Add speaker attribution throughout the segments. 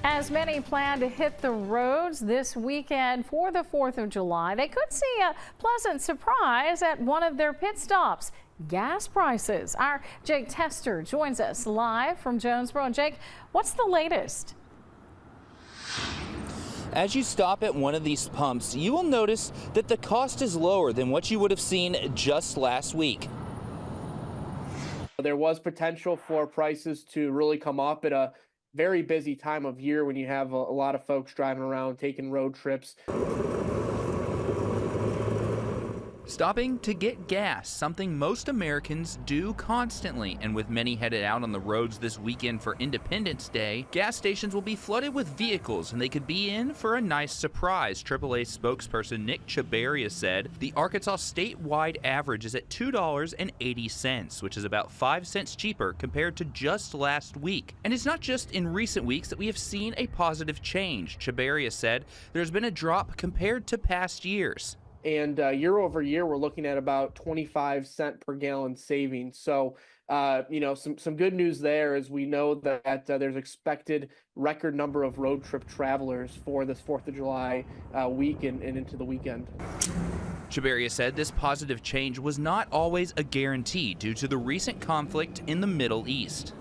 Speaker 1: As many plan to hit the roads this weekend for the 4th of July, they could see a pleasant surprise at one of their pit stops: gas prices. Our Jake Tester joins us live from Jonesboro. Jake, what's the latest?
Speaker 2: As you stop at one of these pumps, you will notice that the cost is lower than what you would have seen just last week.
Speaker 3: There was potential for prices to really come up at a very busy time of year when you have a lot of folks driving around, taking road trips.
Speaker 4: Stopping to get gas, something most Americans do constantly, and with many headed out on the roads this weekend for Independence Day, gas stations will be flooded with vehicles and they could be in for a nice surprise. AAA spokesperson Nick Chabaria said the Arkansas statewide average is at $2.80, which is about 5 cents cheaper compared to just last week. And it's not just in recent weeks that we have seen a positive change. Chabaria said there's been a drop compared to past years.
Speaker 3: And year over year, we're looking at about 25 cent per gallon savings. So, some good news there is we know that there's expected record number of road trip travelers for this 4th of July week and into the weekend.
Speaker 4: Chabaria said this positive change was not always a guarantee due to the recent conflict in the Middle East.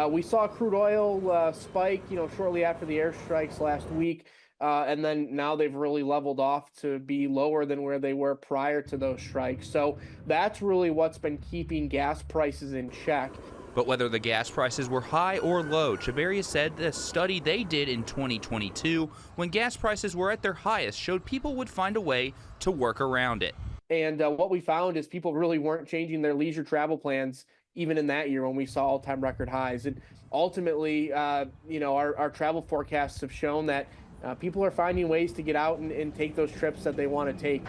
Speaker 3: We saw crude oil spike, shortly after the airstrikes last week. And then now they've really leveled off to be lower than where they were prior to those strikes. So that's really what's been keeping gas prices in check.
Speaker 4: But whether the gas prices were high or low, Chabaria said the study they did in 2022, when gas prices were at their highest, showed people would find a way to work around it.
Speaker 3: And what we found is people really weren't changing their leisure travel plans even in that year when we saw all-time record highs. And ultimately, our travel forecasts have shown that people are finding ways to get out and take those trips that they want to take.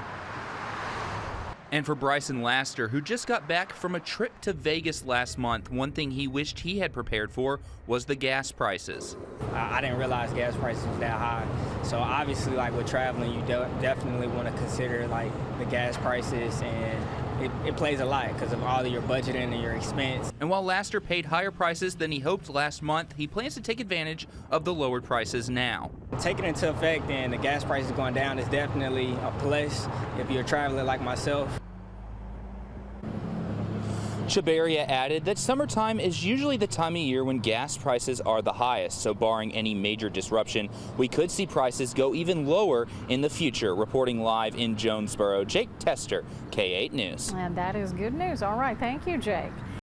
Speaker 4: And for Bryson Laster, who just got back from a trip to Vegas last month, one thing he wished he had prepared for was the gas prices.
Speaker 5: I didn't realize gas prices was that high. So obviously, like with traveling, you definitely want to consider like the gas prices, and it plays a lot because of all of your budgeting and your expense.
Speaker 4: And while Laster paid higher prices than he hoped last month, he plans to take advantage of the lowered prices now.
Speaker 5: Taking into effect and the gas prices going down is definitely a plus if you're traveling like myself.
Speaker 2: Chabaria added that summertime is usually the time of year when gas prices are the highest, so barring any major disruption, we could see prices go even lower in the future. Reporting live in Jonesboro, Jake Tester, K8 News.
Speaker 1: And that is good news. All right, thank you, Jake.